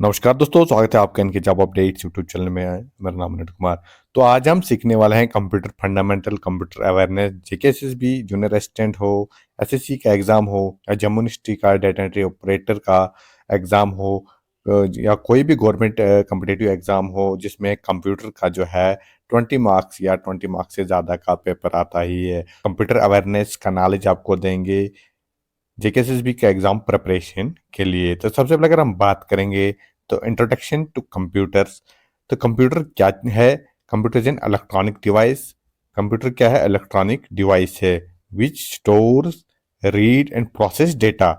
नमस्कार दोस्तों, स्वागत है आपका इनके जॉब अपडेट्स यूट्यूब चैनल में। मेरा नाम अनिल कुमार। तो आज हम सीखने वाले हैं computer fundamental, computer awareness, JKSSB junior assistant हो, एसएससी का एग्जाम हो, या जम्मू यूनिवर्सिटी का डेटा एंट्री ऑपरेटर का एग्जाम हो, या कोई भी गवर्नमेंट कम्पिटेटिव एग्जाम हो जिसमें कंप्यूटर का जो है 20 मार्क्स या 20 मार्क्स से ज़्यादा का पेपर आता ही है। कंप्यूटर अवेयरनेस का नॉलेज आपको देंगे जेकेएसएसबी का एग्जाम प्रिपरेशन के लिए। तो सबसे पहले अगर हम बात करेंगे तो इंट्रोडक्शन टू कंप्यूटर्स। तो कंप्यूटर क्या है? Computer is an electronic device. Computer क्या है? इलेक्ट्रॉनिक डिवाइस है which stores, read and process data,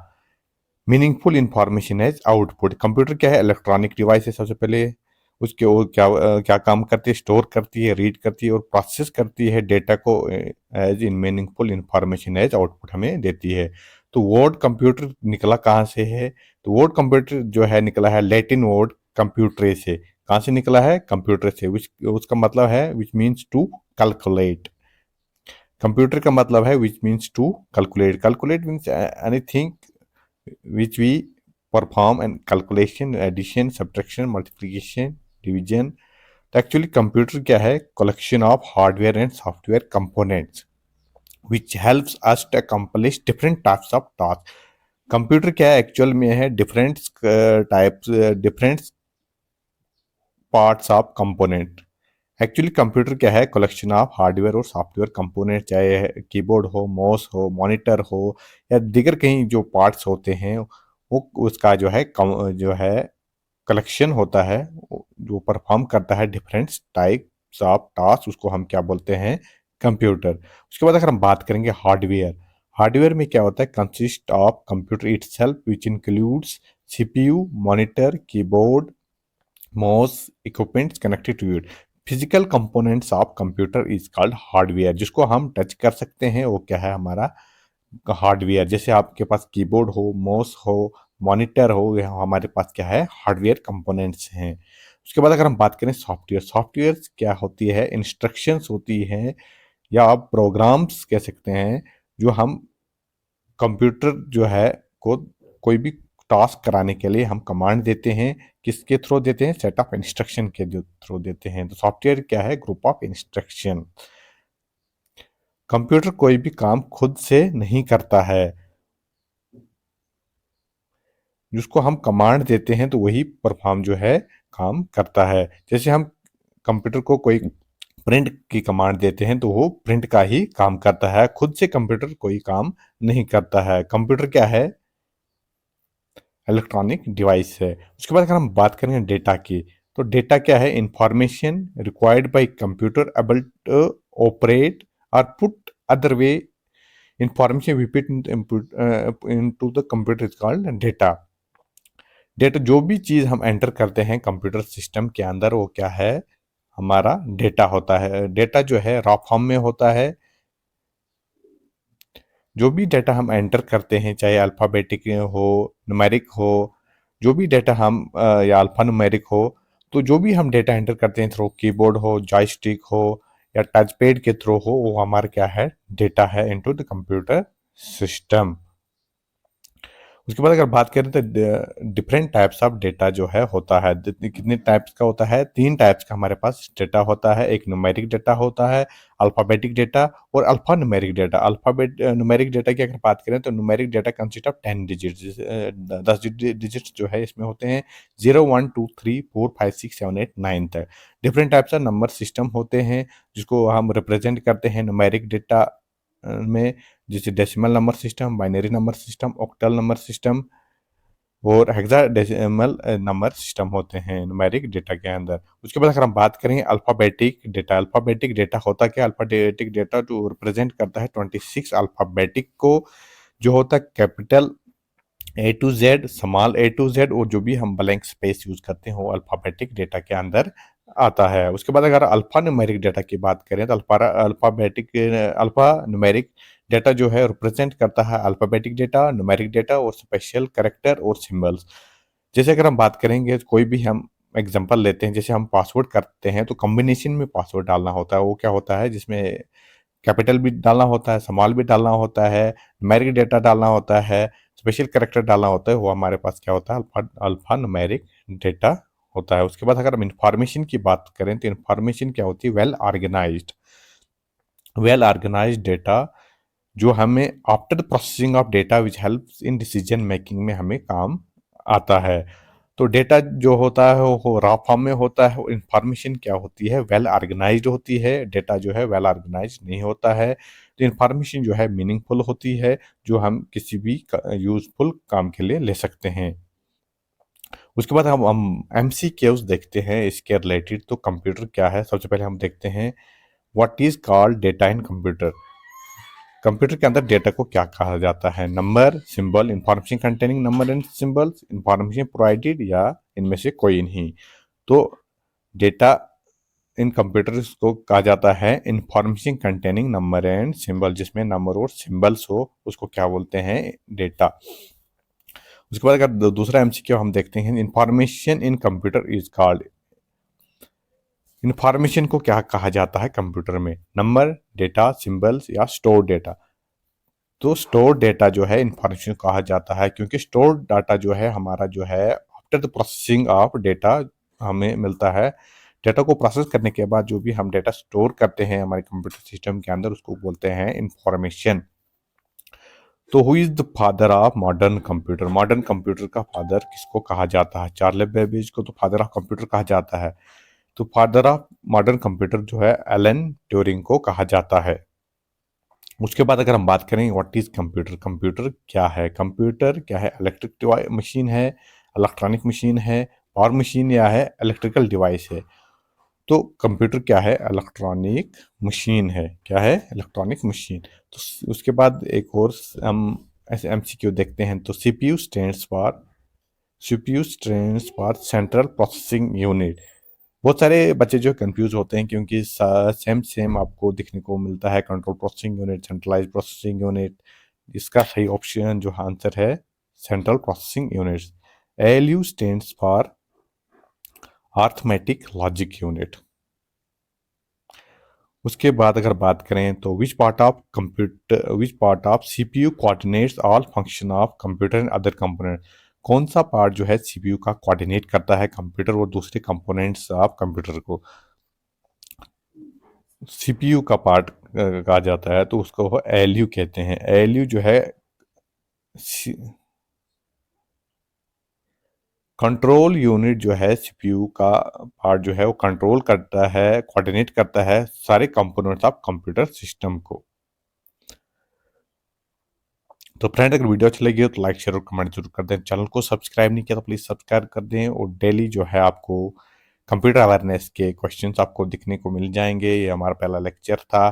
meaningful information as output. Computer क्या है? इलेक्ट्रॉनिक डिवाइस है सबसे पहले। उसके वो क्या काम करती है? स्टोर करती है, रीड करती है और प्रोसेस करती है डेटा को as in meaningful information as output हमें देती है। तो वर्ड कंप्यूटर निकला कहाँ से है? तो वर्ड कंप्यूटर जो है निकला है लैटिन वर्ड कंप्यूटरे से। कहाँ से निकला है? कंप्यूटर से। विच उसका मतलब है which means to calculate. Computer का मतलब है which means to calculate. Calculate means anything which we perform and calculation, addition, subtraction, multiplication, division। तो एक्चुअली कंप्यूटर क्या है? Collection of hardware and software components which helps us to accomplish different types of tasks। Computer क्या है? Actual में है different types, different parts of component. Actually computer क्या है? Collection of hardware और सॉफ्टवेयर कंपोनेंट, चाहे कीबोर्ड हो, mouse हो, मॉनिटर हो, या दीगर कहीं जो पार्ट्स होते हैं वो उसका जो है कलेक्शन होता है, जो परफॉर्म करता है डिफरेंट टाइप्स ऑफ टास्क। उसको हम क्या बोलते हैं? कंप्यूटर। उसके बाद अगर हम बात करेंगे हार्डवेयर। हार्डवेयर में क्या होता है? Consist of computer itself which includes CPU, monitor, keyboard, mouse, equipments connected to it. Physical components of computer is called hardware. जिसको हम टच कर सकते हैं वो क्या है? हमारा हार्डवेयर। जैसे आपके पास कीबोर्ड हो, माउस हो, मॉनिटर हो, यह हमारे पास क्या है? हार्डवेयर कंपोनेंट्स हैं। उसके बाद अगर हम बात करें सॉफ्टवेयर। सॉफ्टवेयर क्या होती है? इंस्ट्रक्शंस होती हैं या आप प्रोग्राम्स कह सकते हैं, जो हम कंप्यूटर जो है को कोई भी टास्क कराने के लिए हम कमांड देते हैं। किसके थ्रू देते हैं? सेट ऑफ इंस्ट्रक्शन के थ्रू देते हैं। तो सॉफ्टवेयर क्या है? Group of instruction. कंप्यूटर कोई भी काम खुद से नहीं करता है, जिसको हम कमांड देते हैं तो वही परफॉर्म जो है काम करता है। जैसे हम कंप्यूटर को कोई प्रिंट की कमांड देते हैं तो वो प्रिंट का ही काम करता है, खुद से कंप्यूटर कोई काम नहीं करता है। कंप्यूटर क्या है? इलेक्ट्रॉनिक डिवाइस है। उसके बाद अगर हम बात करेंगे डेटा की, तो डेटा क्या है? Information required by computer able to operate और put other way information repeat into the computer is called data. Data जो भी चीज हम एंटर करते हैं कंप्यूटर सिस्टम के अंदर वो क्या है? हमारा डेटा होता है। डेटा जो है रॉ फॉर्म में होता है। जो भी डेटा हम एंटर करते हैं, चाहे अल्फ़ाबेटिक हो, न्यूमेरिक हो, जो भी डेटा हम या अल्फ़ा न्यूमेरिक हो, तो जो भी हम डेटा एंटर करते हैं थ्रू कीबोर्ड हो, जॉयस्टिक हो, या टच पैड के थ्रू हो, वो हमारा क्या है? डेटा है इनटू द कंप्यूटर सिस्टम। उसके बाद अगर बात करें तो डिफरेंट टाइप्स ऑफ डेटा जो है होता है। कितने टाइप्स का होता है? 3 टाइप्स का हमारे पास डेटा होता है। एक न्यूमेरिक डेटा होता है, अल्फाबेटिक डेटा और alpha numeric data. Alphabet numeric data की अगर बात करें तो numeric data consist of 10 digits, 10 digits जो है इसमें होते हैं। 0 1 2 3 4 5 6 7 8 9 तक। Different types of number system होते हैं जिसको हम रिप्रेजेंट करते हैं न्यूमेरिक डेटा में, जैसे decimal number system, binary number system, octal number system और हेक्साडेसिमल नंबर सिस्टम होते हैं न्यूमेरिक डेटा के अंदर। उसके बाद अगर हम बात करें अल्फ़ाबेटिक डेटा। अल्फ़ाबेटिक डेटा होता क्या? अल्फ़ाबेटिक डेटा जो रिप्रेजेंट करता है 26 अल्फ़ाबेटिक को, जो होता है capital A to Z, small A to Z, और जो भी हम ब्लैंक स्पेस यूज करते हैं वो अल्फ़ाबेटिक डेटा के अंदर आता है। उसके बाद अगर अल्फा न्यूमेरिक डेटा की बात करें तो अल्फा न्यूमेरिक डेटा जो है रिप्रेजेंट करता है अल्फ़ाबेटिक डेटा, न्यूमेरिक डेटा और स्पेशल कैरेक्टर और सिंबल्स। जैसे अगर हम बात करेंगे तो कोई भी हम एग्जांपल लेते हैं, जैसे हम पासवर्ड करते हैं तो कॉम्बिनेशन में पासवर्ड डालना होता है। वो क्या होता है? जिसमें कैपिटल भी डालना होता है, स्मॉल भी डालना होता है, न्यूमेरिक डेटा डालना होता है, स्पेशल कैरेक्टर डालना होता है। वो हमारे पास क्या होता है? अल्फा न्यूमेरिक डेटा होता है। उसके बाद अगर हम इंफॉर्मेशन की बात करें तो इंफॉर्मेशन क्या होती है? वेल ऑर्गेनाइज्ड डेटा जो हमें after the processing of data which helps in decision making में हमें काम आता है। तो डेटा जो होता है वो रॉ फॉर्म में होता है। इंफॉर्मेशन क्या होती है? वेल ऑर्गेनाइज्ड होती है। डेटा जो है वेल ऑर्गेनाइज्ड नहीं होता है। तो इंफॉर्मेशन जो है मीनिंगफुल होती है, जो हम किसी भी यूजफुल काम के लिए ले सकते हैं। उसके बाद हम एमसीक्यूज देखते हैं इसके रिलेटेड। तो कंप्यूटर क्या है? सबसे पहले हम देखते हैं what is called data in computer. Computer के अंदर डेटा को क्या कहा जाता है? Number, symbol, information containing number and symbols, information provided, या इनमें से कोई नहीं। तो डेटा इन कंप्यूटर्स को कहा जाता है information containing number and symbol, जिसमें नंबर और सिंबल्स हो उसको क्या बोलते हैं? डेटा। उसके बाद अगर दूसरा एमसीक्यू हम देखते हैं, information in computer is called. Information को क्या कहा जाता है कंप्यूटर में? नंबर, डेटा, सिंबल्स, या स्टोर डेटा। तो स्टोर डेटा जो है इंफॉर्मेशन कहा जाता है, क्योंकि स्टोर डाटा जो है हमारा जो है after the processing of data हमें मिलता है। डेटा को प्रोसेस करने के बाद जो भी हम डेटा स्टोर करते हैं हमारे कंप्यूटर सिस्टम के अंदर, उसको बोलते हैं इंफॉर्मेशन। तो who is the father of modern computer? Modern computer का फादर किसको कहा जाता है? चार्ल्स बेबेज को तो फादर ऑफ कंप्यूटर कहा जाता है। तो फादर ऑफ मॉडर्न कंप्यूटर जो है एलन ट्यूरिंग को कहा जाता है। उसके बाद अगर हम बात करें व्हाट इज कंप्यूटर, कंप्यूटर क्या है? कंप्यूटर क्या है? इलेक्ट्रिक मशीन है, इलेक्ट्रॉनिक मशीन है, पावर मशीन, या है इलेक्ट्रिकल डिवाइस है? तो कंप्यूटर क्या है? इलेक्ट्रॉनिक मशीन है। क्या है? Electronic machine. तो उसके बाद एक और हम ऐसे एमसीक्यू देखते हैं। तो CPU stands for central processing unit. बहुत सारे बच्चे जो कंफ्यूज होते हैं, क्योंकि सेम सेम आपको दिखने को मिलता है, control processing unit, centralize processing unit. इसका सही ऑप्शन जो आंसर है central processing unit. ALU stands for arithmetic logic unit. उसके बाद अगर बात करें तो which part of CPU coordinates all function of computer and other component. कौन सा पार्ट जो है सीपीयू का कोऑर्डिनेट करता है कंप्यूटर और दूसरे कंपोनेंट्स ऑफ कंप्यूटर को? सीपीयू का पार्ट कहा जाता है तो उसको एएलयू कहते हैं। एएलयू जो है कंट्रोल यूनिट जो है सीपीयू का पार्ट जो है वो कंट्रोल करता है, कोऑर्डिनेट करता है सारे कंपोनेंट्स ऑफ कंप्यूटर सिस्टम को। तो फ्रेंड अगर वीडियो अच्छी लगी हो तो लाइक शेयर और कमेंट जरूर कर दें। चैनल को सब्सक्राइब नहीं किया तो प्लीज़ सब्सक्राइब कर दें, और डेली जो है आपको कंप्यूटर अवेयरनेस के क्वेश्चंस आपको दिखने को मिल जाएंगे। ये हमारा पहला लेक्चर था।